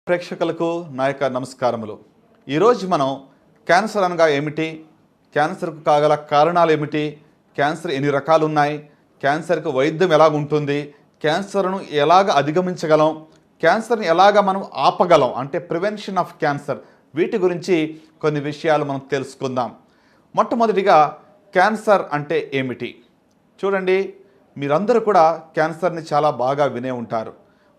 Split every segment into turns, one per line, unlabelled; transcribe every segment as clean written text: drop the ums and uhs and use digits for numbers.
ప్రేక్షకులకు నా యొక్క నమస్కారములు. ఈరోజు మనం క్యాన్సర్ అనగా ఏమిటి, క్యాన్సర్కు కాగల కారణాలు ఏమిటి, క్యాన్సర్ ఎన్ని రకాలు ఉన్నాయి, క్యాన్సర్కు వైద్యం ఎలాగ ఉంటుంది, క్యాన్సర్ను ఎలాగ అధిగమించగలం, క్యాన్సర్ని ఎలాగ మనం ఆపగలం అంటే ప్రివెన్షన్ ఆఫ్ క్యాన్సర్, వీటి గురించి కొన్ని విషయాలు మనం తెలుసుకుందాం. మొట్టమొదటిగా క్యాన్సర్ అంటే ఏమిటి? చూడండి, మీరందరూ కూడా క్యాన్సర్ని చాలా బాగా వినే ఉంటారు.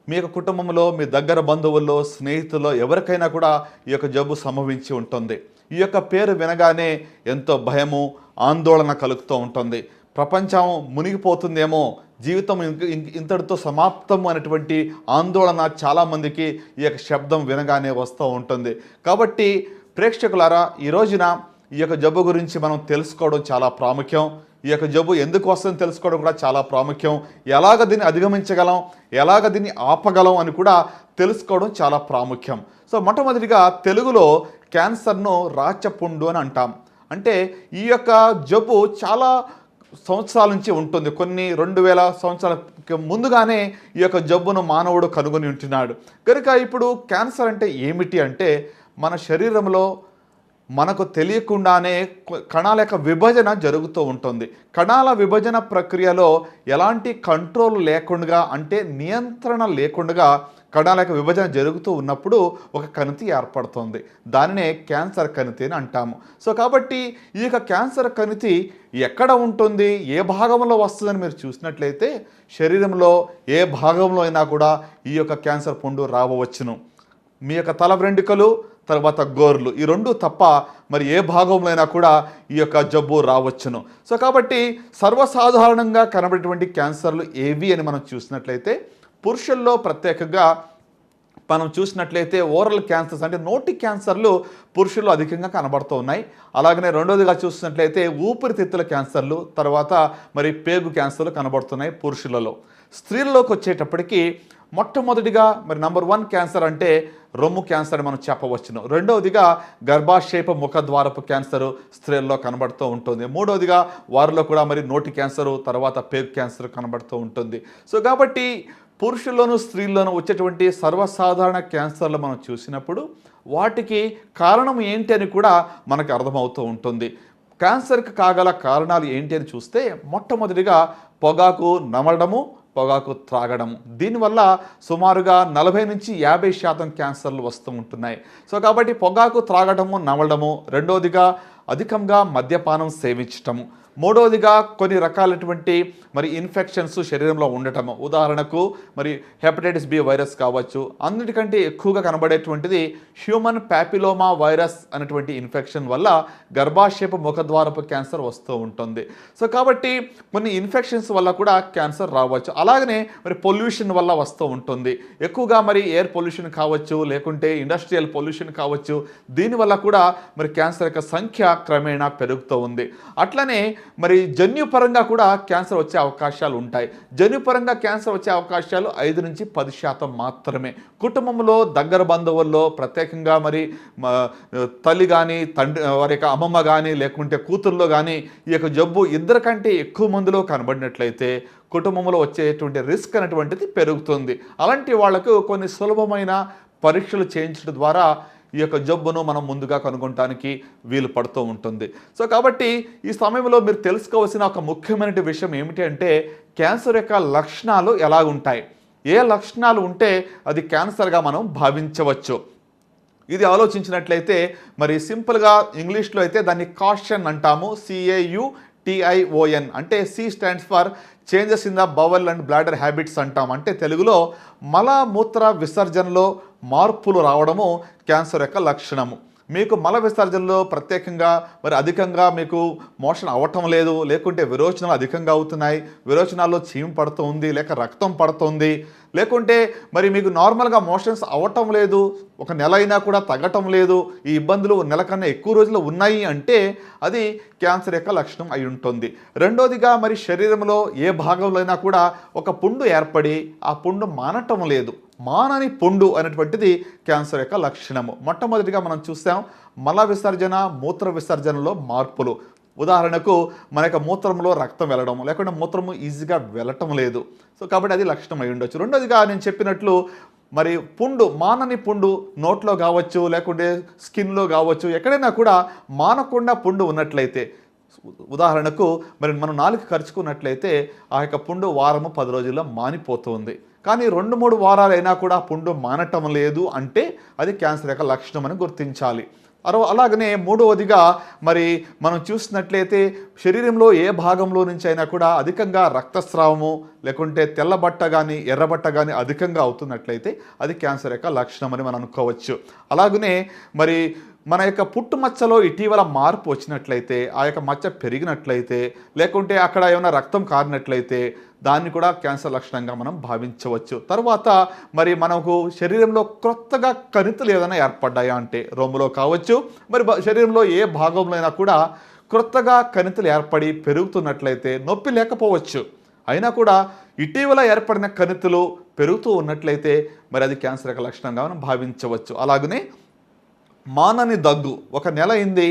మీ యొక్క కుటుంబంలో, మీ దగ్గర బంధువుల్లో, స్నేహితుల్లో ఎవరికైనా కూడా ఈ యొక్క జబ్బు సంభవించి ఉంటుంది. ఈ యొక్క పేరు వినగానే ఎంతో భయము, ఆందోళన కలుగుతూ ఉంటుంది. ప్రపంచం మునిగిపోతుందేమో, జీవితం ఇంతటితో సమాప్తం అనేటువంటి ఆందోళన చాలామందికి ఈ యొక్క శబ్దం వినగానే వస్తూ ఉంటుంది. కాబట్టి ప్రేక్షకులారా, ఈ రోజున ఈ యొక్క జబ్బు గురించి మనం తెలుసుకోవడం చాలా ప్రాముఖ్యం. ఈ యొక్క జబ్బు ఎందుకు వస్తుందని తెలుసుకోవడం కూడా చాలా ప్రాముఖ్యం. ఎలాగ దీన్ని అధిగమించగలం, ఎలాగ దీన్ని ఆపగలం అని కూడా తెలుసుకోవడం చాలా ప్రాముఖ్యం. సో మొట్టమొదటిగా తెలుగులో క్యాన్సర్ను రాచపుండు అని అంటాం. అంటే ఈ యొక్క జబ్బు చాలా సంవత్సరాల నుంచి ఉంటుంది. కొన్ని 2000 సంవత్సరాల ముందుగానే ఈ యొక్క జబ్బును మానవుడు కనుగొని ఉంటున్నాడు. కనుక ఇప్పుడు క్యాన్సర్ అంటే ఏమిటి అంటే, మన శరీరంలో మనకు తెలియకుండానే కణాల యొక్క విభజన జరుగుతూ ఉంటుంది. కణాల విభజన ప్రక్రియలో ఎలాంటి కంట్రోల్ లేకుండా, అంటే నియంత్రణ లేకుండా కణాల యొక్క విభజన జరుగుతూ ఉన్నప్పుడు ఒక కణితి ఏర్పడుతుంది. దానినే క్యాన్సర్ కణితి అని అంటాము. సో కాబట్టి ఈ యొక్క క్యాన్సర్ కణితి ఎక్కడ ఉంటుంది, ఏ భాగంలో వస్తుందని మీరు చూసినట్లయితే, శరీరంలో ఏ భాగంలో అయినా కూడా ఈ యొక్క క్యాన్సర్ పుండు రావచ్చును. మీ యొక్క తల వెంట్రుకలు, తర్వాత గోర్లు, ఈ రెండు తప్ప మరి ఏ భాగంలో అయినా కూడా ఈ యొక్క జబ్బు రావచ్చును. సో కాబట్టి సర్వసాధారణంగా కనబడేటువంటి క్యాన్సర్లు ఏవి అని మనం చూసినట్లయితే, పురుషుల్లో ప్రత్యేకంగా మనం చూసినట్లయితే ఓరల్ క్యాన్సర్స్ అంటే నోటి క్యాన్సర్లు పురుషుల్లో అధికంగా కనబడుతూ ఉన్నాయి. అలాగనే రెండోదిగా చూసినట్లయితే ఊపిరితిత్తుల క్యాన్సర్లు, తర్వాత మరి పేగు క్యాన్సర్లు కనబడుతున్నాయి పురుషులలో. స్త్రీల్లోకి వచ్చేటప్పటికి మొట్టమొదటిగా మరి నంబర్ 1 క్యాన్సర్ అంటే రొమ్ము క్యాన్సర్ అని మనం చెప్పవచ్చును. రెండవదిగా గర్భాశయపు ముఖద్వారపు క్యాన్సరు స్త్రీల్లో కనబడుతూ ఉంటుంది. మూడవదిగా వారిలో కూడా మరి నోటి క్యాన్సరు, తర్వాత పేగు క్యాన్సర్ కనబడుతూ ఉంటుంది. సో కాబట్టి పురుషుల్లోనూ స్త్రీల్లోనూ వచ్చేటువంటి సర్వసాధారణ క్యాన్సర్లు మనం చూసినప్పుడు వాటికి కారణం ఏంటి అని కూడా మనకు అర్థమవుతూ ఉంటుంది. క్యాన్సర్కి కాగల కారణాలు ఏంటి అని చూస్తే, మొట్టమొదటిగా పొగాకు నమలడము, పొగాకు త్రాగడము. దీనివల్ల సుమారుగా 40 నుంచి 50% క్యాన్సర్లు వస్తూ ఉంటున్నాయి. సో కాబట్టి పొగాకు త్రాగడము, నమలడము. రెండవదిగా అధికంగా మద్యపానం సేవించటము. మూడవదిగా కొన్ని రకాలైనటువంటి మరి ఇన్ఫెక్షన్స్ శరీరంలో ఉండటము. ఉదాహరణకు మరి హెపటైటిస్ బి వైరస్ కావచ్చు. అన్నిటికంటే ఎక్కువగా కనబడేటువంటిది హ్యూమన్ ప్యాపిలోమా వైరస్ అనేటువంటి ఇన్ఫెక్షన్ వల్ల గర్భాశయపు ముఖద్వారపు క్యాన్సర్ వస్తూ ఉంటుంది. సో కాబట్టి కొన్ని ఇన్ఫెక్షన్స్ వల్ల కూడా క్యాన్సర్ రావచ్చు. అలాగనే మరి పొల్యూషన్ వల్ల వస్తూ ఉంటుంది. ఎక్కువగా మరి ఎయిర్ పొల్యూషన్ కావచ్చు, లేకుంటే ఇండస్ట్రియల్ పొల్యూషన్ కావచ్చు. దీనివల్ల కూడా మరి క్యాన్సర్ యొక్క సంఖ్య క్రమేణా పెరుగుతూ ఉంది. అట్లనే మరి జన్యుపరంగా కూడా క్యాన్సర్ వచ్చే అవకాశాలు ఉంటాయి. జన్యుపరంగా క్యాన్సర్ వచ్చే అవకాశాలు 5 నుంచి 10% మాత్రమే. కుటుంబంలో, దగ్గర బంధువుల్లో, ప్రత్యేకంగా మరి తల్లి కానీ, తండ్రి, వారి యొక్క అమ్మమ్మ కానీ, లేకుంటే కూతుర్లో కానీ ఈ యొక్క జబ్బు ఇద్దరి కంటే ఎక్కువ మందిలో కనబడినట్లయితే కుటుంబంలో వచ్చేటువంటి రిస్క్ అనేటువంటిది పెరుగుతుంది. అలాంటి వాళ్లకు కొన్ని సులభమైన పరీక్షలు చేయించడం ద్వారా ఈ యొక్క జబ్బును మనం ముందుగా కనుగొనడానికి వీలు పడుతూ ఉంటుంది. సో కాబట్టి ఈ సమయంలో మీరు తెలుసుకోవాల్సిన ఒక ముఖ్యమైన విషయం ఏమిటి అంటే, క్యాన్సర్ యొక్క లక్షణాలు ఎలాగుంటాయి, ఏ లక్షణాలు ఉంటే అది క్యాన్సర్గా మనం భావించవచ్చు. ఇది ఆలోచించినట్లయితే మరి సింపుల్గా ఇంగ్లీష్లో అయితే దాన్ని కాషన్ అంటాము. CAUTION అంటే C stands for changes in the bowel and bladder habits అంటాం. అంటే తెలుగులో మలమూత్ర విసర్జనలో మార్పులు రావడము క్యాన్సర్ యొక్క లక్షణము. మీకు మల విసర్జనలో ప్రత్యేకంగా మరి అధికంగా మీకు మోషన్ అవ్వటం లేదు, లేకుంటే విరోచనాలు అధికంగా అవుతున్నాయి, విరోచనాల్లో చీము పడుతుంది, లేక రక్తం పడుతుంది, లేకుంటే మరి మీకు నార్మల్గా మోషన్స్ అవ్వటం లేదు, ఒక నెల అయినా కూడా తగ్గటం లేదు, ఈ ఇబ్బందులు నెల కన్నా ఎక్కువ రోజులు ఉన్నాయి అంటే అది క్యాన్సర్ యొక్క లక్షణం అయి ఉంటుంది. రెండోదిగా మరి శరీరంలో ఏ భాగంలో అయినా కూడా ఒక పుండు ఏర్పడి ఆ పుండు మానటం లేదు, మానని పుండు అనేటువంటిది క్యాన్సర్ యొక్క లక్షణము. మొట్టమొదటిగా మనం చూసాం మల విసర్జన, మూత్ర విసర్జనలో మార్పులు. ఉదాహరణకు మన యొక్క మూత్రంలో రక్తం వెళ్ళడం, లేకుంటే మూత్రము ఈజీగా వెళ్ళటం లేదు. సో కాబట్టి అది లక్షణం అయి ఉండొచ్చు. రెండోదిగా నేను చెప్పినట్లు మరి పుండు, మానని పుండు నోట్లో కావచ్చు, లేకుంటే స్కిన్లో కావచ్చు, ఎక్కడైనా కూడా మానకుండా పుండు ఉన్నట్లయితే, ఉదాహరణకు మరి మనం నాలుగు ఖర్చుకున్నట్లయితే ఆ యొక్క పుండు వారము 10 రోజుల్లో మానిపోతుంది. కానీ 2-3 వారాలైనా కూడా పుండు మానటం లేదు అంటే అది క్యాన్సర్ యొక్క లక్షణం అని గుర్తించాలి. అలాగనే మూడవదిగా మరి మనం చూసినట్లయితే శరీరంలో ఏ భాగంలో నుంచి అయినా కూడా అధికంగా రక్తస్రావము, లేకుంటే తెల్లబట్ట కానీ ఎర్రబట్ట కానీ అధికంగా అవుతున్నట్లయితే అది క్యాన్సర్ యొక్క లక్షణం అని మనం అనుకోవచ్చు. అలాగనే మరి మన యొక్క పుట్టుమచ్చలో ఇటీవల మార్పు వచ్చినట్లయితే, ఆ యొక్క మచ్చ పెరిగినట్లయితే, లేకుంటే అక్కడ ఏమైనా రక్తం కారినట్లయితే దాన్ని కూడా క్యాన్సర్ లక్షణంగా మనం భావించవచ్చు. తర్వాత మరి మనకు శరీరంలో క్రొత్తగా కణితులు ఏదైనా ఏర్పడ్డాయా అంటే రొమ్ములో కావచ్చు, మరి శరీరంలో ఏ భాగంలో అయినా కూడా క్రొత్తగా కణితులు ఏర్పడి పెరుగుతున్నట్లయితే నొప్పి లేకపోవచ్చు, అయినా కూడా ఇటీవల ఏర్పడిన కణితులు పెరుగుతూ ఉన్నట్లయితే మరి అది క్యాన్సర్ యొక్క లక్షణంగా మనం భావించవచ్చు. అలాగనే మానని దగ్గు, 1 నెల అయింది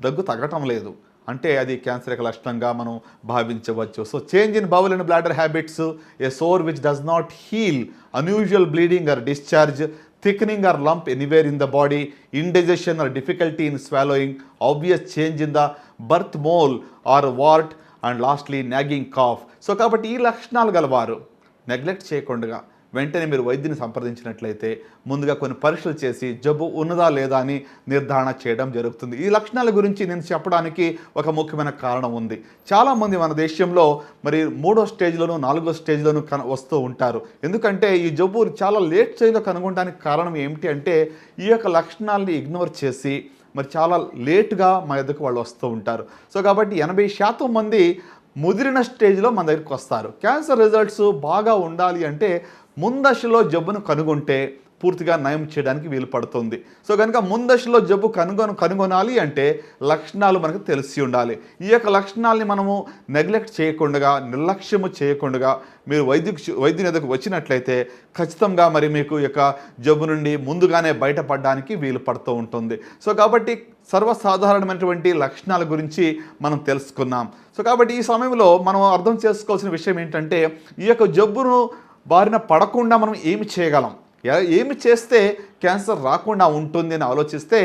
దగ్గు తగ్గటం లేదు అంటే అది క్యాన్సర్ యొక్క లక్షణంగా మనం భావించవచ్చు. So change in bowel and bladder habits, a sore which does not heal, unusual bleeding or discharge, thickening or lump anywhere in the body, indigestion or difficulty in swallowing, obvious change in the birth mole or wart, and lastly nagging cough. So కాబట్టి ఈ లక్షణాలు గలవారు neglect చేయకుండా వెంటనే మీరు వైద్యుని సంప్రదించినట్లయితే ముందుగా కొన్ని పరీక్షలు చేసి జబ్బు ఉన్నదా లేదా అని నిర్ధారణ చేయడం జరుగుతుంది. ఈ లక్షణాల గురించి నేను చెప్పడానికి ఒక ముఖ్యమైన కారణం ఉంది. చాలామంది మన దేశంలో మరి 3వ స్టేజ్లోను 4వ స్టేజ్లోను వస్తూ ఉంటారు. ఎందుకంటే ఈ జబ్బు చాలా లేట్ స్టేజ్లో కనుగొనడానికి కారణం ఏమిటి అంటే ఈ యొక్క లక్షణాలని ఇగ్నోర్ చేసి మరి చాలా లేటుగా మా ఎదుకు వాళ్ళు వస్తూ ఉంటారు. సో కాబట్టి 80% మంది ముదిరిన స్టేజ్లో మన దగ్గరికి వస్తారు. క్యాన్సర్ రిజల్ట్స్ బాగా ఉండాలి అంటే ముందశలో జబ్బును కనుగొంటే పూర్తిగా నయం చేయడానికి వీలు పడుతుంది. సో కనుక ముందశలో జబ్బు కనుగొనాలి అంటే లక్షణాలు మనకు తెలిసి ఉండాలి. ఈ యొక్క లక్షణాలని మనము నెగ్లెక్ట్ చేయకుండా, నిర్లక్ష్యము చేయకుండా మీరు వైద్యుని ఎదుగు వచ్చినట్లయితే ఖచ్చితంగా మరి మీకు యొక్క జబ్బు నుండి ముందుగానే బయటపడడానికి వీలు పడుతూ ఉంటుంది. సో కాబట్టి సర్వసాధారణమైనటువంటి లక్షణాల గురించి మనం తెలుసుకున్నాం. సో కాబట్టి ఈ సమయంలో మనం అర్థం చేసుకోవాల్సిన విషయం ఏంటంటే ఈ యొక్క జబ్బును బారిన పడకుండా మనం ఏమి చేయగలం, ఏమి చేస్తే క్యాన్సర్ రాకుండా ఉంటుంది అని ఆలోచిస్తే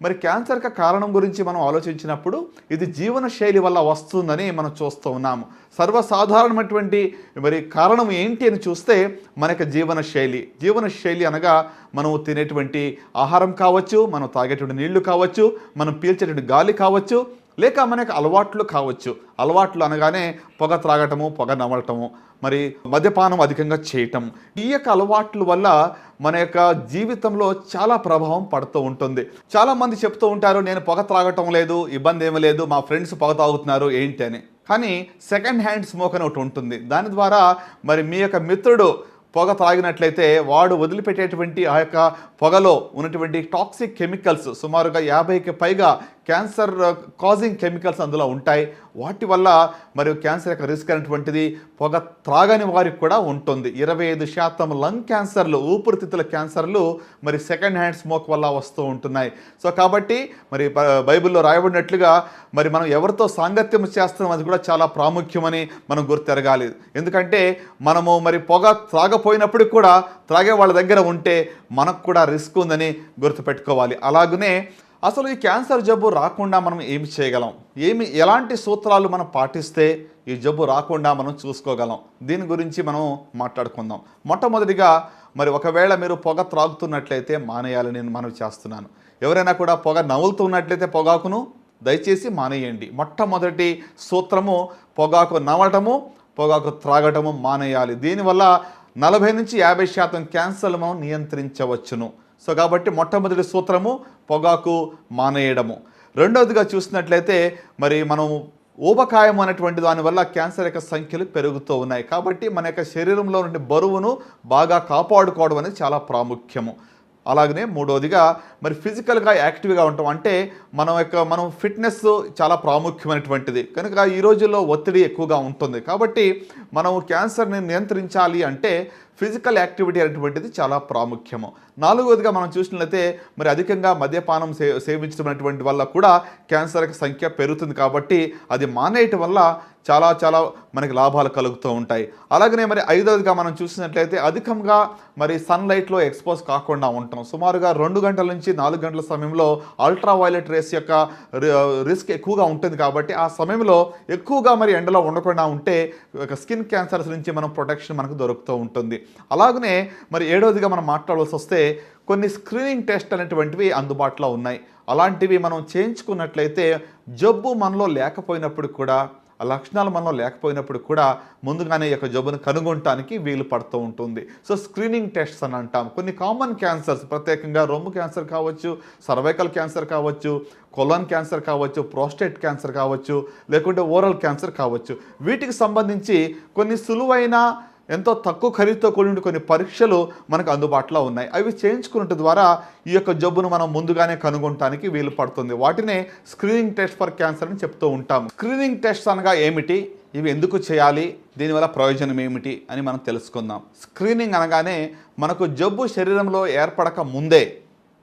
మరి క్యాన్సర్కి కారణం గురించి మనం ఆలోచించినప్పుడు ఇది జీవనశైలి వల్ల వస్తుందని మనం చూస్తూ ఉన్నాము. సర్వసాధారణమైనటువంటి మరి కారణం ఏంటి అని చూస్తే మనకి జీవనశైలి అనగా మనం తినేటువంటి ఆహారం కావచ్చు, మనం తాగేటువంటి నీళ్లు కావచ్చు, మనం పీల్చేటువంటి గాలి కావచ్చు, లేక మనకు అలవాట్లు కావచ్చు. అలవాట్లు అనగానే పొగ త్రాగటము, పొగ నమలటము, మరి మద్యపానం అధికంగా చేయటం, ఈ యొక్క అలవాట్ల వల్ల మన యొక్క జీవితంలో చాలా ప్రభావం పడుతూ ఉంటుంది. చాలామంది చెప్తూ ఉంటారు నేను పొగ త్రాగటం లేదు, ఇబ్బంది ఏమీ లేదు, మా ఫ్రెండ్స్ పొగ తాగుతున్నారు ఏంటి అని. కానీ సెకండ్ హ్యాండ్ స్మోక్ అని ఒకటి ఉంటుంది. దాని ద్వారా మరి మీ యొక్క మిత్రుడు పొగ త్రాగినట్లయితే వాడు వదిలిపెట్టేటువంటి ఆ యొక్క పొగలో ఉన్నటువంటి టాక్సిక్ కెమికల్స్ సుమారుగా 50కి పైగా క్యాన్సర్ కాజింగ్ కెమికల్స్ అందులో ఉంటాయి. వాటి వల్ల మరియు క్యాన్సర్ యొక్క రిస్క్ అనేటువంటిది పొగ త్రాగని వారికి కూడా ఉంటుంది. 25% లంగ్ క్యాన్సర్లు, ఊపిరితిత్తుల క్యాన్సర్లు మరి సెకండ్ హ్యాండ్ స్మోక్ వల్ల వస్తూ ఉంటున్నాయి. సో కాబట్టి మరి బైబిల్లో రాయబడినట్లుగా మరి మనం ఎవరితో సాంగత్యం చేస్తున్నాం అది కూడా చాలా ప్రాముఖ్యమని మనం గుర్తెరగాలి. ఎందుకంటే మనము మరి పొగ త్రాగపోయినప్పుడు కూడా త్రాగే వాళ్ళ దగ్గర ఉంటే మనకు కూడా రిస్క్ ఉందని గుర్తుపెట్టుకోవాలి. అలాగనే అసలు ఈ క్యాన్సర్ జబ్బు రాకుండా మనం ఏమి చేయగలం, ఎలాంటి సూత్రాలు మనం పాటిస్తే ఈ జబ్బు రాకుండా మనం చూసుకోగలం, దీని గురించి మనం మాట్లాడుకుందాం. మొట్టమొదటిగా మరి ఒకవేళ మీరు పొగ త్రాగుతున్నట్లయితే మానేయాలని నేను మనవి చేస్తున్నాను. ఎవరైనా కూడా పొగ నవ్వులుతున్నట్లయితే పొగాకును దయచేసి మానేయండి. మొట్టమొదటి సూత్రము పొగాకు నవ్వటము, పొగాకు త్రాగటము మానేయాలి. దీనివల్ల 40-50% క్యాన్సర్లు మనం నియంత్రించవచ్చును. సో కాబట్టి మొట్టమొదటి సూత్రము పొగాకు మానేయడము. రెండవదిగా చూసినట్లయితే మరి మనం ఊబకాయం అనేటువంటి దానివల్ల క్యాన్సర్ యొక్క సంఖ్యలు పెరుగుతూ ఉన్నాయి. కాబట్టి మన యొక్క శరీరంలో నుండి బరువును బాగా కాపాడుకోవడం అనేది చాలా ప్రాముఖ్యము. అలాగనే మూడవదిగా మరి ఫిజికల్గా యాక్టివ్గా ఉంటాం. అంటే మనం ఫిట్నెస్ చాలా ప్రాముఖ్యమైనటువంటిది కనుక ఈ రోజుల్లో ఒత్తిడి ఎక్కువగా ఉంటుంది. కాబట్టి మనం క్యాన్సర్ని నియంత్రించాలి అంటే ఫిజికల్ యాక్టివిటీ అనేటువంటిది చాలా ప్రాముఖ్యము. నాలుగవదిగా మనం చూసినట్లయితే మరి అధికంగా మద్యపానం సేవించడం అనేటువంటి వల్ల కూడా క్యాన్సర్ సంఖ్య పెరుగుతుంది. కాబట్టి అది మానేయటం వల్ల చాలా చాలా మనకి లాభాలు కలుగుతూ ఉంటాయి. అలాగనే మరి ఐదవదిగా మనం చూసినట్లయితే అధికంగా మరి సన్లైట్లో ఎక్స్పోజ్ కాకుండా ఉంటాం. సుమారుగా 2 గంటల నుంచి 4 గంటల సమయంలో అల్ట్రా వైలెట్ రేస్ యొక్క రిస్క్ ఎక్కువగా ఉంటుంది. కాబట్టి ఆ సమయంలో ఎక్కువగా మరి ఎండలో ఉండకుండా ఉంటే స్కిన్ క్యాన్సర్స్ నుంచి మనం ప్రొటెక్షన్ మనకు దొరుకుతూ ఉంటుంది. అలాగనే మరి ఏడవదిగా మనం మాట్లాడాల్సి వస్తే కొన్ని స్క్రీనింగ్ టెస్ట్ అనేటువంటివి అందుబాటులో ఉన్నాయి. అలాంటివి మనం చేయించుకున్నట్లయితే జబ్బు మనలో లేకపోయినప్పుడు కూడా, ఆ లక్షణాలు మనలో లేకపోయినప్పుడు కూడా ముందుగానే ఈ యొక్క జబ్బును కనుగొనటానికి వీలు పడుతూ ఉంటుంది. సో స్క్రీనింగ్ టెస్ట్స్ అని అంటాం. కొన్ని కామన్ క్యాన్సర్స్, ప్రత్యేకంగా రొమ్ము క్యాన్సర్ కావచ్చు, సర్వైకల్ క్యాన్సర్ కావచ్చు, కొలన్ క్యాన్సర్ కావచ్చు, ప్రోస్టేట్ క్యాన్సర్ కావచ్చు, లేకుంటే ఓరల్ క్యాన్సర్ కావచ్చు, వీటికి సంబంధించి కొన్ని సులువైన ఎంతో తక్కువ ఖరీదుతో కూడిన కొన్ని పరీక్షలు మనకు అందుబాటులో ఉన్నాయి. అవి చేయించుకున్నట్టు ద్వారా ఈ యొక్క జబ్బును మనం ముందుగానే కనుగొనటానికి వీలు పడుతుంది. వాటినే స్క్రీనింగ్ టెస్ట్ ఫర్ క్యాన్సర్ అని చెప్తూ ఉంటాం. స్క్రీనింగ్ టెస్ట్ అనగా ఏమిటి, ఇవి ఎందుకు చేయాలి, దీనివల్ల ప్రయోజనం ఏమిటి అని మనం తెలుసుకుందాం. స్క్రీనింగ్ అనగానే మనకు జబ్బు శరీరంలో ఏర్పడక ముందే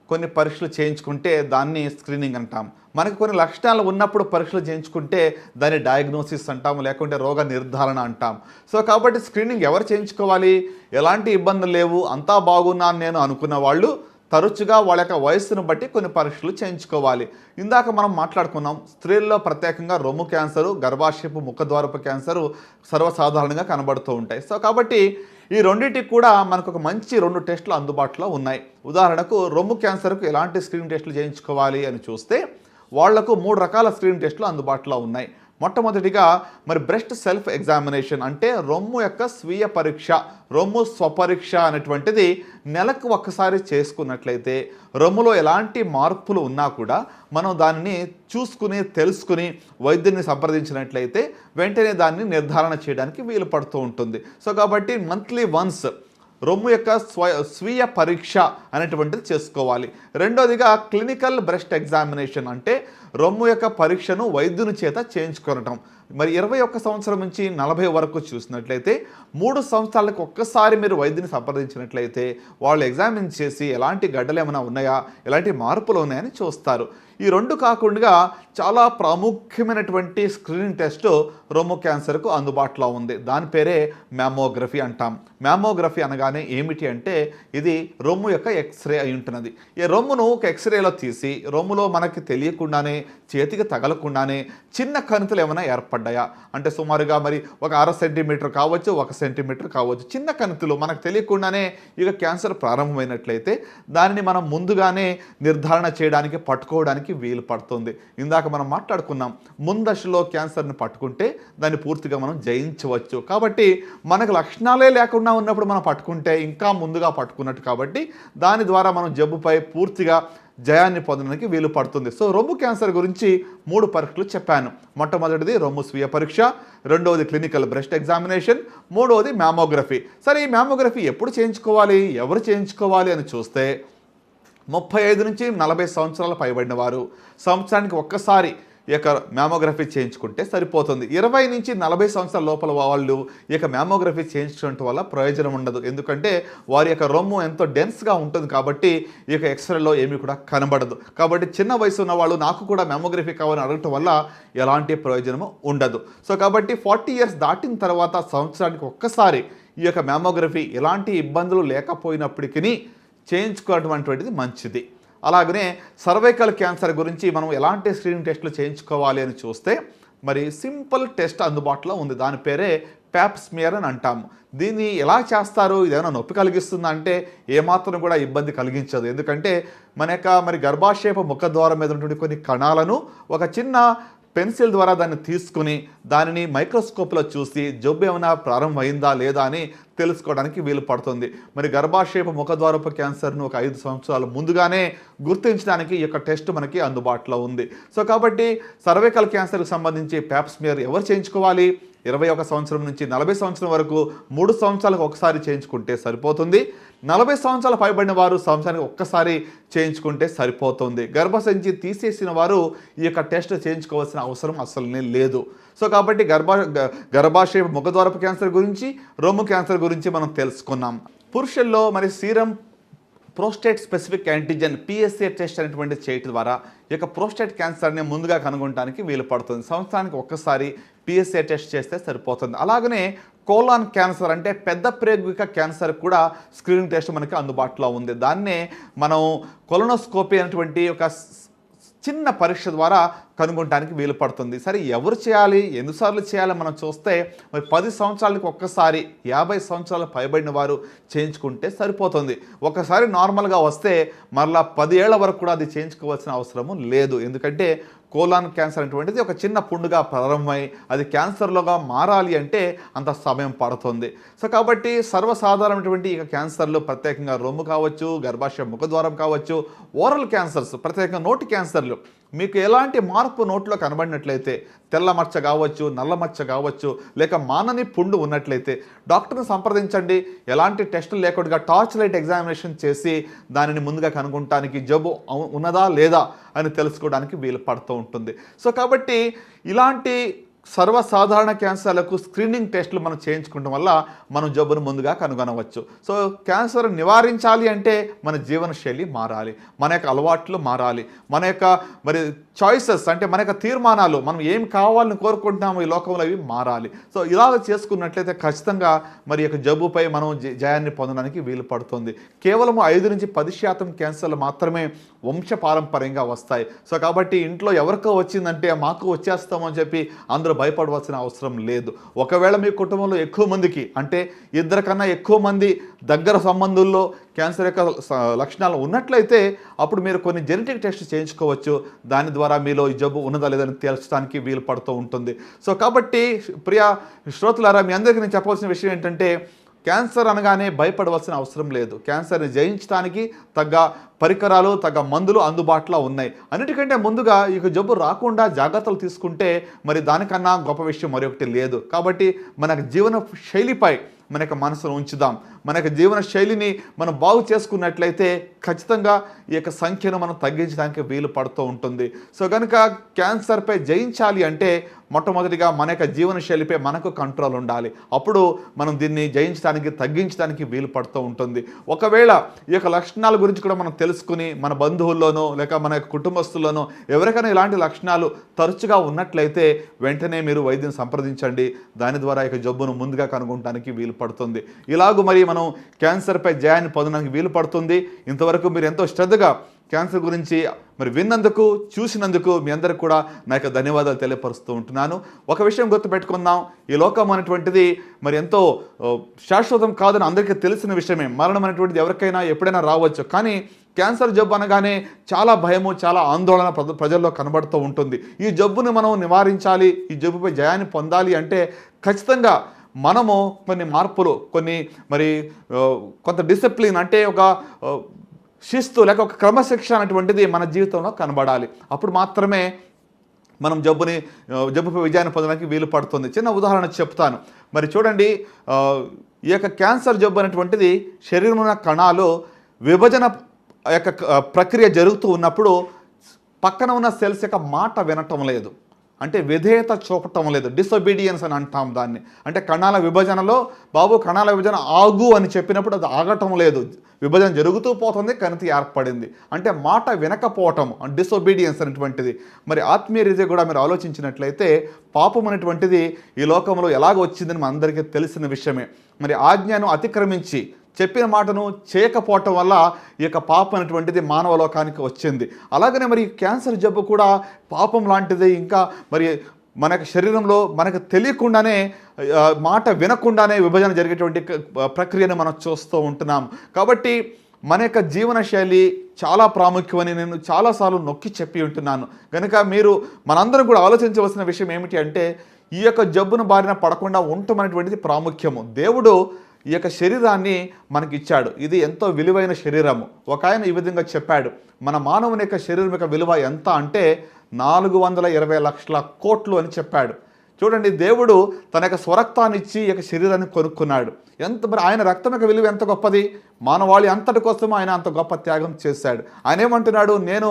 కొన్ని పరీక్షలు చేయించుకుంటే దాన్ని స్క్రీనింగ్ అంటాం. మనకు కొన్ని లక్షణాలు ఉన్నప్పుడు పరీక్షలు చేయించుకుంటే దాన్ని డయాగ్నోసిస్ అంటాము, లేకుంటే రోగ నిర్ధారణ అంటాం. సో కాబట్టి స్క్రీనింగ్ ఎవరు చేయించుకోవాలి, ఎలాంటి ఇబ్బందులు లేవు, అంతా బాగున్నాను నేను అనుకున్న వాళ్ళు తరచుగా వాళ్ళ యొక్క వయస్సును బట్టి కొన్ని పరీక్షలు చేయించుకోవాలి. ఇందాక మనం మాట్లాడుకున్నాం, స్త్రీల్లో ప్రత్యేకంగా రొమ్ము క్యాన్సరు, గర్భాశయపు ముఖద్వారపు క్యాన్సరు సర్వసాధారణంగా కనబడుతూ ఉంటాయి. సో కాబట్టి ఈ రెండింటికి కూడా మనకు ఒక మంచి 2 టెస్టులు అందుబాటులో ఉన్నాయి. ఉదాహరణకు రొమ్ము క్యాన్సర్కు ఎలాంటి స్క్రీన్ టెస్టులు చేయించుకోవాలి అని చూస్తే వాళ్లకు 3 రకాల స్క్రీన్ టెస్టులు అందుబాటులో ఉన్నాయి. మొట్టమొదటిగా మరి బ్రెస్ట్ సెల్ఫ్ ఎగ్జామినేషన్, అంటే రొమ్ము యొక్క స్వీయ పరీక్ష, రొమ్ము స్వపరీక్ష అనేటువంటిది నెలకు ఒక్కసారి చేసుకున్నట్లయితే రొమ్ములో ఎలాంటి మార్పులు ఉన్నా కూడా మనం దానిని చూసుకుని తెలుసుకుని వైద్యుని సంప్రదించినట్లయితే వెంటనే దాన్ని నిర్ధారణ చేయడానికి వీలు పడుతూ ఉంటుంది. సో కాబట్టి మంత్లీ వన్స్ రొమ్ము యొక్క స్వీయ పరీక్ష అనేటువంటిది చేసుకోవాలి. రెండోదిగా క్లినికల్ బ్రెస్ట్ ఎగ్జామినేషన్, అంటే రొమ్ము యొక్క పరీక్షను వైద్యుని చేత చేయించుకోవటం. మరి 21 సంవత్సరం నుంచి 40 వరకు చూసినట్లయితే 3 సంవత్సరాలకు ఒక్కసారి మీరు వైద్యుని సంప్రదించినట్లయితే వాళ్ళు ఎగ్జామిన్ చేసి ఎలాంటి గడ్డలు ఏమైనా ఉన్నాయా, ఎలాంటి మార్పులు ఉన్నాయని చూస్తారు. ఈ 2 కాకుండా చాలా ప్రాముఖ్యమైనటువంటి స్క్రీనింగ్ టెస్ట్ రొమ్ము క్యాన్సర్కు అందుబాటులో ఉంది. దాని పేరే మ్యామోగ్రఫీ అంటాం. మ్యామోగ్రఫీ అనగానే ఏమిటి అంటే ఇది రొమ్ము యొక్క ఎక్స్రే అయి ఉంటున్నది. ఈ రొమ్మును ఒక ఎక్స్రేలో తీసి రొమ్ములో మనకి తెలియకుండానే, చేతికి తగలకుండానే చిన్న కణితులు ఏమైనా ఏర్పడ్డాయా, అంటే సుమారుగా మరి ఒక 1/2 సెంటీమీటర్ కావచ్చు, 1 సెంటీమీటర్ కావచ్చు, చిన్న కణితులు మనకు తెలియకుండానే ఇక క్యాన్సర్ ప్రారంభమైనట్లయితే దానిని మనం ముందుగానే నిర్ధారణ చేయడానికి, పట్టుకోవడానికి వీలు పడుతుంది. ఇందాక మనం మాట్లాడుకున్నాం, ముందశలో క్యాన్సర్ని పట్టుకుంటే దాన్ని పూర్తిగా మనం జయించవచ్చు. కాబట్టి మనకు లక్షణాలే లేకుండా ఉన్నప్పుడు మనం పట్టుకుంటే ఇంకా ముందుగా పట్టుకున్నట్టు. కాబట్టి దాని ద్వారా మనం జబ్బుపై పూర్తిగా జయాన్ని పొందడానికి వీలు పడుతుంది. సో రొమ్ము క్యాన్సర్ గురించి 3 పరీక్షలు చెప్పాను. మొట్టమొదటిది రొమ్ము స్వీయ పరీక్ష, రెండవది క్లినికల్ బ్రెస్ట్ ఎగ్జామినేషన్, మూడవది మ్యామోగ్రఫీ. సరే, ఈ మ్యామోగ్రఫీ ఎప్పుడు చేయించుకోవాలి, ఎవరు చేయించుకోవాలి అని చూస్తే 35 నుంచి 40 సంవత్సరాలు పైబడిన వారు సంవత్సరానికి ఒక్కసారి ఈ యొక్క మ్యామోగ్రఫీ చేయించుకుంటే సరిపోతుంది. 20 నుంచి 40 సంవత్సరాల లోపల వాళ్ళు ఈ యొక్క మ్యామోగ్రఫీ చేయించడం వల్ల ప్రయోజనం ఉండదు. ఎందుకంటే వారి యొక్క రొమ్ము ఎంతో డెన్స్గా ఉంటుంది కాబట్టి ఈ యొక్క ఎక్స్రేలో ఏమీ కూడా కనబడదు. కాబట్టి చిన్న వయసు ఉన్న వాళ్ళు నాకు కూడా మ్యామోగ్రఫీ కావాలని అడగటం వల్ల ఎలాంటి ప్రయోజనము ఉండదు. సో కాబట్టి 40 ఇయర్స్ దాటిన తర్వాత సంవత్సరానికి ఒక్కసారి ఈ యొక్క మ్యామోగ్రఫీ ఎలాంటి ఇబ్బందులు లేకపోయినప్పటికీ చేయించుకోవడం అనేటువంటిది మంచిది. అలాగనే సర్వైకల్ క్యాన్సర్ గురించి మనం ఎలాంటి స్క్రీనింగ్ టెస్టులు చేయించుకోవాలి అని చూస్తే మరి సింపుల్ టెస్ట్ అందుబాటులో ఉంది. దాని పేరే ప్యాప్ స్మియర్ అని అంటాము. దీన్ని ఎలా చేస్తారు, ఇదేమైనా నొప్పి కలిగిస్తుందా అంటే ఏమాత్రం కూడా ఇబ్బంది కలిగించదు. ఎందుకంటే మన యొక్క మరి గర్భాశయపు ముఖద్వారం మీద ఉన్నటువంటి కొన్ని కణాలను ఒక చిన్న పెన్సిల్ ద్వారా దాన్ని తీసుకుని దానిని మైక్రోస్కోప్లో చూసి జబ్బు ఏమైనా ప్రారంభమైందా లేదా అని తెలుసుకోవడానికి వీలు పడుతుంది. మరి గర్భాశయపు ముఖద్వారపు క్యాన్సర్ను ఒక 5 సంవత్సరాలు ముందుగానే గుర్తించడానికి ఈ యొక్క టెస్ట్ మనకి అందుబాటులో ఉంది. సో కాబట్టి సర్వైకల్ క్యాన్సర్కి సంబంధించి ప్యాప్ స్మియర్ ఎవరు చేయించుకోవాలి, 21 సంవత్సరం నుంచి 40 సంవత్సరం వరకు 3 సంవత్సరాలకు ఒకసారి చేయించుకుంటే సరిపోతుంది. 40 సంవత్సరాలు పైబడిన వారు సంవత్సరానికి ఒక్కసారి చేయించుకుంటే సరిపోతుంది. గర్భసంచి తీసేసిన వారు ఈ యొక్క టెస్ట్ చేయించుకోవాల్సిన అవసరం అసలు లేదు. సో కాబట్టి గర్భాశయ ముఖద్వారపు క్యాన్సర్ గురించి, రొమ్ము క్యాన్సర్ గురించి మనం తెలుసుకున్నాం. పురుషుల్లో మరి serum prostate specific antigen PSA test అనేటువంటి చేయటం ద్వారా ఈ యొక్క ప్రోస్టేట్ క్యాన్సర్ని ముందుగా కనుగొనడానికి వీలు పడుతుంది. సంవత్సరానికి ఒక్కసారి PSA టెస్ట్ చేస్తే సరిపోతుంది. అలాగనే కోలాన్ క్యాన్సర్ అంటే పెద్ద ప్రేగుక క్యాన్సర్ కూడా స్క్రీనింగ్ టెస్ట్ మనకి అందుబాటులో ఉంది. దాన్నే మనం కొలనోస్కోపీ అనేటువంటి ఒక చిన్న పరీక్ష ద్వారా కనుగొనడానికి వీలు పడుతుంది. సరే ఎవరు చేయాలి, ఎన్నిసార్లు చేయాలి మనం చూస్తే మరి 10 సంవత్సరాలకు ఒక్కసారి 50 సంవత్సరాలు పైబడిన వారు చేయించుకుంటే సరిపోతుంది. ఒకసారి నార్మల్గా వస్తే మరలా 10 ఏళ్ల వరకు కూడా అది చేయించుకోవాల్సిన అవసరము లేదు. ఎందుకంటే కోలాన్ క్యాన్సర్ అనేటువంటిది ఒక చిన్న పుండుగా ప్రారంభమై అది క్యాన్సర్లోగా మారాలి అంటే అంత సమయం పడుతుంది. సో కాబట్టి సర్వసాధారణమైనటువంటి ఇక క్యాన్సర్లు ప్రత్యేకంగా రొమ్ము కావచ్చు, గర్భాశయ ముఖద్వారం కావచ్చు, ఓరల్ క్యాన్సర్స్ ప్రత్యేకంగా నోటి క్యాన్సర్లు మీకు ఎలాంటి మార్పు నోట్లో కనబడినట్లయితే, తెల్ల మచ్చ కావచ్చు, నల్ల మచ్చ కావచ్చు, లేక మానని పుండు ఉన్నట్లయితే డాక్టర్ని సంప్రదించండి. ఎలాంటి టెస్టులు లేకుండా టార్చ్ లైట్ ఎగ్జామినేషన్ చేసి దానిని ముందుగా కనుగొనడానికి జబ్బు ఉన్నదా లేదా అని తెలుసుకోవడానికి వీలు పడుతూ ఉంటుంది. సో కాబట్టి ఇలాంటి సర్వసాధారణ క్యాన్సర్లకు స్క్రీనింగ్ టెస్టులు మనం చేయించుకోవడం వల్ల మనం జబ్బును ముందుగా కనుగొనవచ్చు. సో క్యాన్సర్ నివారించాలి అంటే మన జీవనశైలి మారాలి, మన యొక్క అలవాట్లు మారాలి, మన యొక్క మరి చాయిసెస్ అంటే మన యొక్క తీర్మానాలు, మనం ఏం కావాలని కోరుకుంటున్నామో ఈ లోకంలో అవి మారాలి. సో ఇలాగ చేసుకున్నట్లయితే ఖచ్చితంగా మరి యొక్క జబ్బుపై మనం జయాన్ని పొందడానికి వీలు పడుతుంది. కేవలం 5 నుంచి 10% క్యాన్సర్లు మాత్రమే వంశపారంపర్యంగా వస్తాయి. సో కాబట్టి ఇంట్లో ఎవరికో వచ్చిందంటే మాకు వచ్చేస్తామని చెప్పి అందరూ భయపడవలసిన అవసరం లేదు. ఒకవేళ మీ కుటుంబంలో ఎక్కువ మందికి అంటే 2 కన్నా ఎక్కువ మంది దగ్గర సంబంధుల్లో క్యాన్సర్ యొక్క లక్షణాలు ఉన్నట్లయితే అప్పుడు మీరు కొన్ని జెనెటిక్ టెస్ట్ చేయించుకోవచ్చు. దాని ద్వారా మీలో ఈ జబ్బు ఉన్నదా లేదని తేల్చడానికి వీలు పడుతూ ఉంటుంది. సో కాబట్టి ప్రియ శ్రోతలారా, మీ అందరికీ నేను చెప్పవలసిన విషయం ఏంటంటే క్యాన్సర్ అనగానే భయపడవలసిన అవసరం లేదు. క్యాన్సర్ని జయించడానికి తగ్గ పరికరాలు, తగ్గ మందులు అందుబాటులో ఉన్నాయి. అన్నిటికంటే ముందుగా ఈ జబ్బు రాకుండా జాగ్రత్తలు తీసుకుంటే మరి దానికన్నా గొప్ప విషయం మరొకటి లేదు. కాబట్టి మన జీవన శైలిపై మన యొక్క మనసును ఉంచుదాం. మన యొక్క జీవన శైలిని మనం బాగు చేసుకున్నట్లయితే ఖచ్చితంగా ఈ యొక్క సంఖ్యను మనం తగ్గించడానికి వీలు పడుతూ ఉంటుంది. సో కనుక క్యాన్సర్పై జయించాలి అంటే మొట్టమొదటిగా మన యొక్క జీవన శైలిపై మనకు కంట్రోల్ ఉండాలి. అప్పుడు మనం దీన్ని జయించడానికి, తగ్గించడానికి వీలు పడుతూ ఉంటుంది. ఒకవేళ ఈ యొక్క లక్షణాల గురించి కూడా మనం తెలుసుకుని మన బంధువుల్లోనో లేక మన యొక్క కుటుంబస్తుల్లోనో ఎవరికైనా ఇలాంటి లక్షణాలు తరచుగా ఉన్నట్లయితే వెంటనే మీరు వైద్యం సంప్రదించండి. దాని ద్వారా ఈ జబ్బును ముందుగా కనుగొనడానికి వీలు పడుతుంది. ఇలాగూ మరి మనం క్యాన్సర్పై జయాన్ని పొందడానికి వీలు పడుతుంది. ఇంతవరకు మీరు ఎంతో శ్రద్ధగా క్యాన్సర్ గురించి మరి విన్నందుకు, చూసినందుకు మీ అందరికి కూడా నా యొక్క ధన్యవాదాలు తెలియపరుస్తూ ఉంటున్నాను. ఒక విషయం గుర్తుపెట్టుకుందాం, ఈ లోకం అనేటువంటిది మరి ఎంతో శాశ్వతం కాదని అందరికీ తెలిసిన విషయమే. మరణం అనేటువంటిది ఎవరికైనా ఎప్పుడైనా రావచ్చు. కానీ క్యాన్సర్ జబ్బు అనగానే చాలా భయము, చాలా ఆందోళన ప్రజల్లో కనబడుతూ ఉంటుంది. ఈ జబ్బుని మనం నివారించాలి, ఈ జబ్బుపై జయాన్ని పొందాలి అంటే ఖచ్చితంగా మనము కొన్ని మార్పులు, కొన్ని మరి కొంత డిసిప్లిన్ అంటే ఒక శిస్తు లేక ఒక క్రమశిక్షణ అనేటువంటిది మన జీవితంలో కనబడాలి. అప్పుడు మాత్రమే మనం జబ్బుపై విజయాన్ని పొందడానికి వీలు పడుతుంది. చిన్న ఉదాహరణ చెప్తాను. మరి చూడండి, ఈ యొక్క క్యాన్సర్ జబ్బు అనేటువంటిది శరీరంలో కణాలు విభజన యొక్క ప్రక్రియ జరుగుతూ ఉన్నప్పుడు పక్కన ఉన్న సెల్స్ యొక్క మాట వినటం లేదు, అంటే విధేయత చూపటం లేదు, డిసొబీడియన్స్ అని అంటాం దాన్ని. అంటే కణాల విభజనలో బాబు కణాల విభజన ఆగు అని చెప్పినప్పుడు అది ఆగటం లేదు, విభజన జరుగుతూ పోతుంది, కణితి ఏర్పడింది. అంటే మాట వినకపోవటం, డిసొబీడియన్స్ అనేటువంటిది. మరి ఆత్మీయ రీతిగా కూడా మీరు ఆలోచించినట్లయితే పాపం అనేటువంటిది ఈ లోకంలో ఎలాగ వచ్చిందని మన అందరికీ తెలిసిన విషయమే. మరి ఆజ్ఞను అతిక్రమించి చెప్పిన మాటను చేయకపోవటం వల్ల ఈ యొక్క పాపం అనేటువంటిది మానవ లోకానికి వచ్చింది. అలాగనే మరి క్యాన్సర్ జబ్బు కూడా పాపం లాంటిది. ఇంకా మరి మన శరీరంలో మనకు తెలియకుండానే, మాట వినకుండానే విభజన జరిగేటువంటి ప్రక్రియను మనం చూస్తూ ఉంటున్నాం. కాబట్టి మన యొక్క జీవన శైలి చాలా ప్రాముఖ్యమని నేను చాలాసార్లు నొక్కి చెప్పి ఉంటున్నాను. కనుక మీరు మనందరం కూడా ఆలోచించవలసిన విషయం ఏమిటి అంటే ఈ యొక్క జబ్బును బారిన పడకుండా ఉండటం అనేటువంటిది ప్రాముఖ్యము. దేవుడు ఈ యొక్క శరీరాన్ని మనకి ఇచ్చాడు. ఇది ఎంతో విలువైన శరీరము. ఒక ఆయన ఈ విధంగా చెప్పాడు, మన మానవుని యొక్క శరీరం యొక్క విలువ ఎంత అంటే 420 లక్షల కోట్లు అని చెప్పాడు. చూడండి, దేవుడు తన యొక్క స్వరక్తాన్ని ఇచ్చి ఈ యొక్క శరీరాన్ని కొనుక్కున్నాడు. మరి ఆయన రక్తం యొక్క విలువ ఎంత గొప్పది! మానవాళి అంతటి కోసం ఆయన అంత గొప్ప త్యాగం చేశాడు. ఆయన ఏమంటున్నాడు? నేను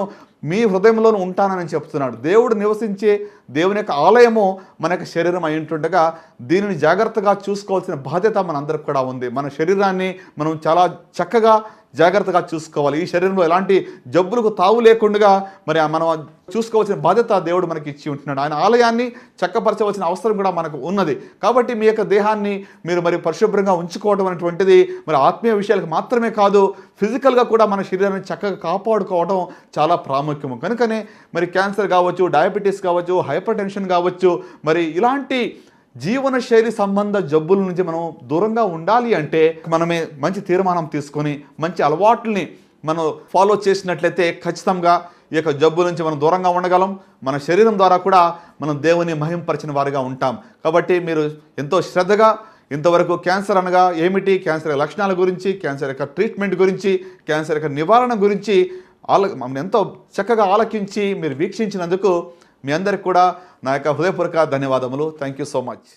మీ హృదయంలోనూ ఉంటానని చెప్తున్నాడు. దేవుడు నివసించే దేవుని యొక్క ఆలయము మన యొక్క శరీరం అయి ఉంటుండగా దీనిని జాగ్రత్తగా చూసుకోవాల్సిన బాధ్యత మనందరికి కూడా ఉంది. మన శరీరాన్ని మనం చాలా చక్కగా జాగ్రత్తగా చూసుకోవాలి. ఈ శరీరంలో ఎలాంటి జబ్బులకు తావు లేకుండా మరి మనం చూసుకోవాల్సిన బాధ్యత దేవుడు మనకి ఇచ్చి ఉంటున్నాడు. ఆయన ఆలయాన్ని చక్కపరచవలసిన అవసరం కూడా మనకు ఉన్నది. కాబట్టి మీ యొక్క దేహాన్ని మీరు మరి పరిశుభ్రంగా ఉంచుకోవడం అనేటువంటిది మరి ఆత్మీయ విషయాలకు మాత్రమే కాదు, ఫిజికల్గా కూడా మన శరీరాన్ని చక్కగా కాపాడుకోవడం చాలా ప్రాముఖ్యము. కనుకనే మరి క్యాన్సర్ కావచ్చు, డయాబెటీస్ కావచ్చు, హైపర్ టెన్షన్ కావచ్చు, మరి ఇలాంటి జీవనశైలి సంబంధ జబ్బుల నుంచి మనం దూరంగా ఉండాలి అంటే మనమే మంచి తీర్మానం తీసుకొని మంచి అలవాట్లని మనం ఫాలో చేసినట్లయితే ఖచ్చితంగా ఈ యొక్క జబ్బుల నుంచి మనం దూరంగా ఉండగలం. మన శరీరం ద్వారా కూడా మనం దేవుని మహింపరిచిన వారిగా ఉంటాం. కాబట్టి మీరు ఎంతో శ్రద్ధగా ఇంతవరకు క్యాన్సర్ అనగా ఏమిటి, క్యాన్సర్ లక్షణాల గురించి, క్యాన్సర్ యొక్క ట్రీట్మెంట్ గురించి, క్యాన్సర్ యొక్క నివారణ గురించి ఎంతో చక్కగా ఆలకించి మీరు వీక్షించినందుకు మీ అందరికి కూడా నా యొక్క హృదయపూర్వక ధన్యవాదములు. Thank you so much.